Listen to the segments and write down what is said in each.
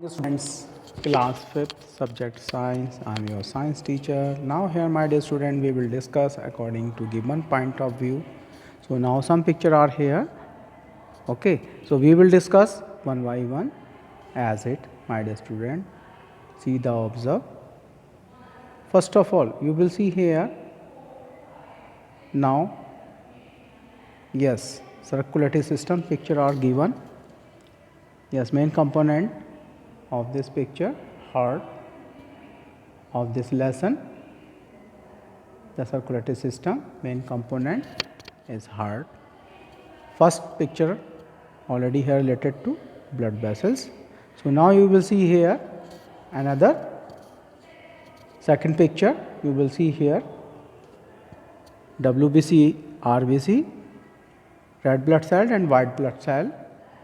Students, class 5th, subject science. I'm your science teacher. Now here, my dear student, we will discuss according to given point of view. So now some picture are here. Okay, so we will discuss one by one as it, my dear student. See the observe. First of all, you will see here now. Yes, circulatory system picture are given. Yes, main component of this picture, heart of this lesson, the circulatory system main component is heart. First picture already here related to blood vessels. So now you will see here another second picture. You will see here WBC, RBC, red blood cell and white blood cell,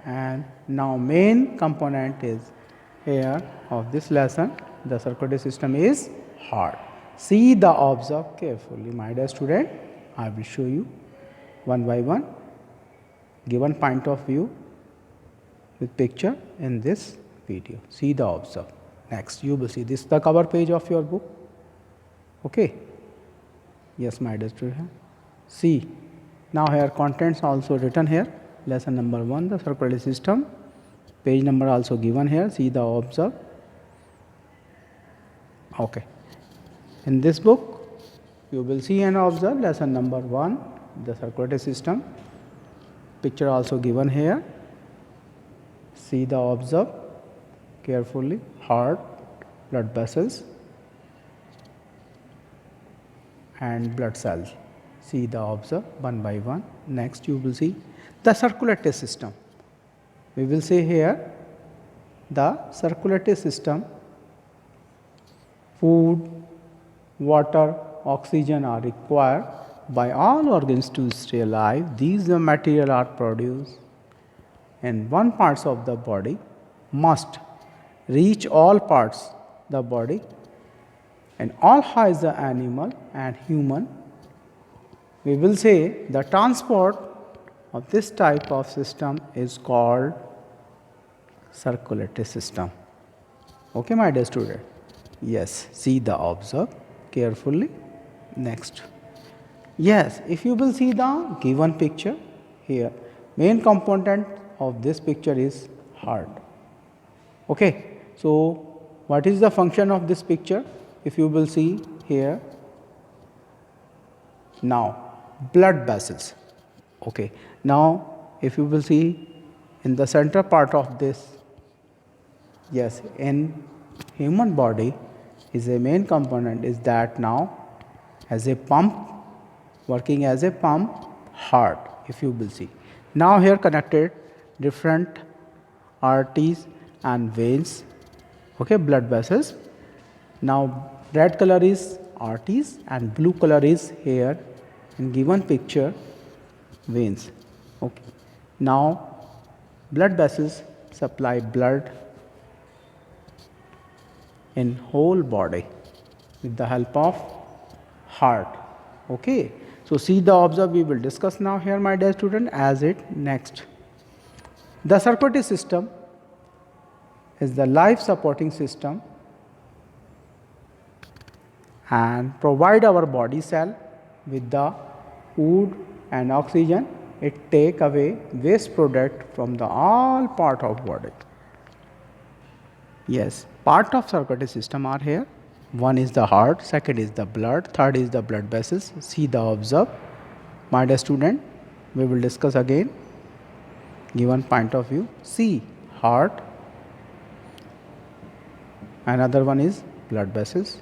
and now main component is here of this lesson, the circulatory system is heart. See the observe carefully, my dear student. I will show you one by one given point of view with picture in this video. See the observe. Next you will see this is the cover page of your book. Okay. Yes, my dear student. See, now here contents also written here. Lesson number 1, the circulatory system. Page number also given here. See the observe. Okay. In this book, you will see and observe lesson number 1, the circulatory system. Picture also given here. See the observe carefully. Heart, blood vessels, and blood cells. See the observe one by one. Next you will see the circulatory system. We will say here the circulatory system, food, water, oxygen are required by all organs to stay alive. These material are produced in one parts of the body, must reach all parts the body, and all has the animal and human. We will say the transport of this type of system is called circulatory system. Okay, my dear student. Yes, see the observe carefully. Next. Yes, if you will see the given picture here, main component of this picture is heart. Okay, so what is the function of this picture? If you will see here, now blood vessels. Okay, now if you will see in the center part of this, yes, in human body is a main component is that now as a pump, working as a pump, heart, if you will see. Now here connected different arteries and veins, okay, blood vessels. Now red color is arteries and blue color is here in given picture veins. Okay. Now blood vessels supply blood in whole body with the help of heart. Okay. So see the observe we will discuss now here, my dear student, as it next. The circulatory system is the life supporting system and provide our body cell with the food and oxygen. It take away waste product from the all part of body. Yes, part of circulatory system are here. One is the heart, second is the blood, third is the blood vessels. See the observe, my dear student. We will discuss again given point of view. See heart, another one is blood vessels,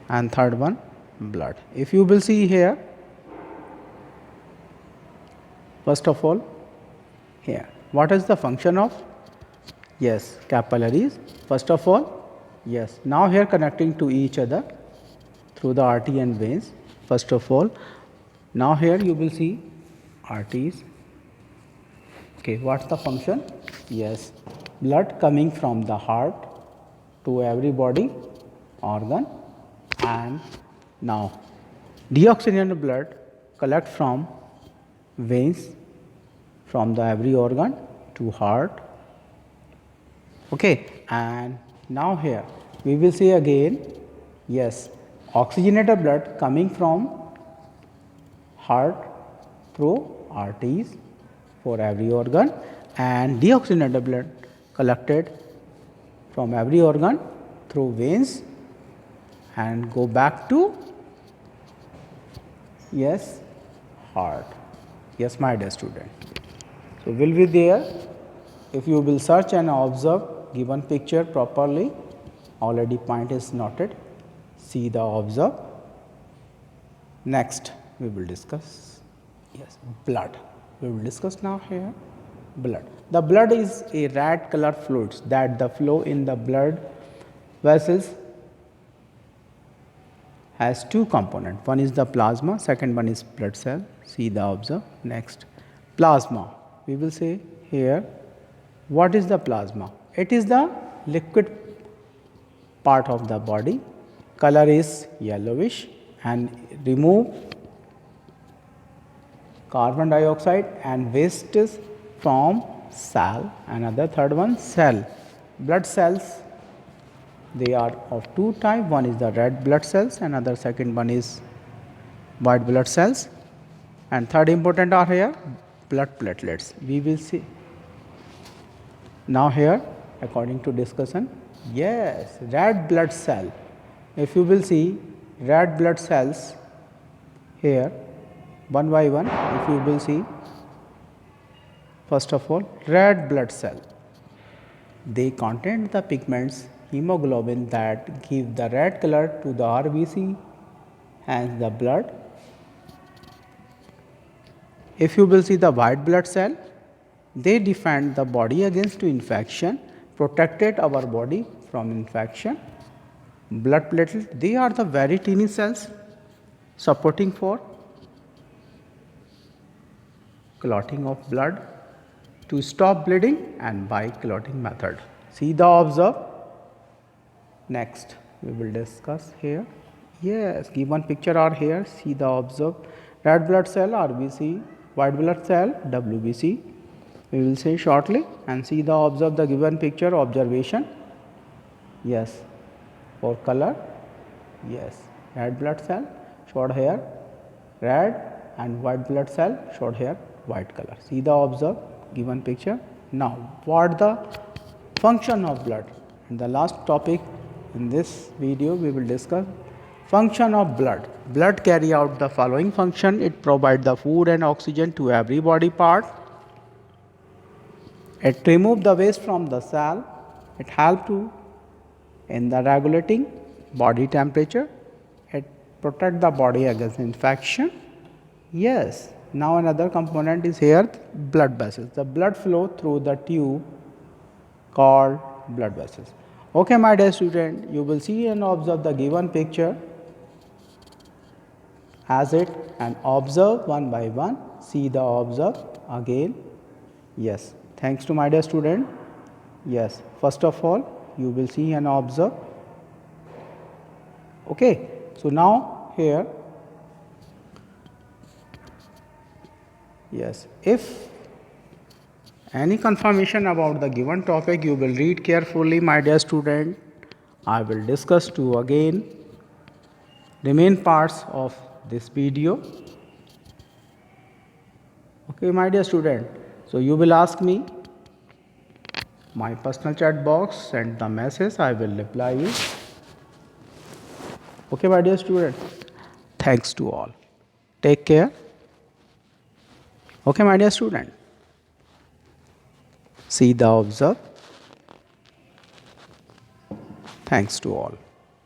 and third one blood. If you will see here, first of all here, what is the function of? Yes, capillaries. First of all, yes, now here connecting to each other through the artery and veins. First of all, now here you will see arteries. Okay, what's the function? Yes, blood coming from the heart to every body organ, and now deoxygenated blood collect from veins from the every organ to heart, Okay, and now here we will see again, yes, oxygenated blood coming from heart through arteries for every organ, and deoxygenated blood collected from every organ through veins and go back to, yes, heart. Yes, my dear student. So, will be there if you will search and observe given picture properly. Already point is noted. See the observe. Next we will discuss, yes, blood. We will discuss now here blood. The blood is a red color fluids that the flow in the blood vessels has two components. One is the plasma, second one is blood cell. See the observe. Next, plasma. We will say here, what is the plasma? It is the liquid part of the body. Color is yellowish and remove carbon dioxide and wastes from cell. Another third one, cell. Blood cells, they are of two types. One is the red blood cells, another second one is white blood cells, and third important are here blood platelets. We will see now here according to discussion. Yes, red blood cell. If you will see red blood cells here one by one, if you will see, first of all, red blood cell, they contain the pigments hemoglobin that give the red color to the RBC and the blood. If you will see the white blood cell, they defend the body against infection, protected our body from infection. Blood platelets, they are the very teeny cells supporting for clotting of blood to stop bleeding and by clotting method. See the observe. Next we will discuss here. Yes, given picture are here. See the observe. Red blood cell RBC, white blood cell WBC. We will say shortly and see the observe the given picture observation. Yes, for color. Yes, red blood cell showed here red and white blood cell showed here white color. See the observe given picture. Now, what the function of blood? In the last topic in this video we will discuss function of blood. Blood carry out the following function. It provide the food and oxygen to every body part. It remove the waste from the cell. It help to in the regulating body temperature. It protect the body against infection. Yes. Now another component is here blood vessels. The blood flow through the tube called blood vessels. Okay, my dear student, you will see and observe the given picture as it and observe one by one. See the observe again. Yes, thanks to my dear student. Yes, first of all you will see and observe. Okay, so now here, yes, if any confirmation about the given topic, you will read carefully, my dear student. I will discuss to again remain parts of this video. Okay, my dear student. So you will ask me my personal chat box, send the message, I will reply you. Okay, my dear student. Thanks to all. Take care. Okay, my dear student. See the observe. Thanks to all.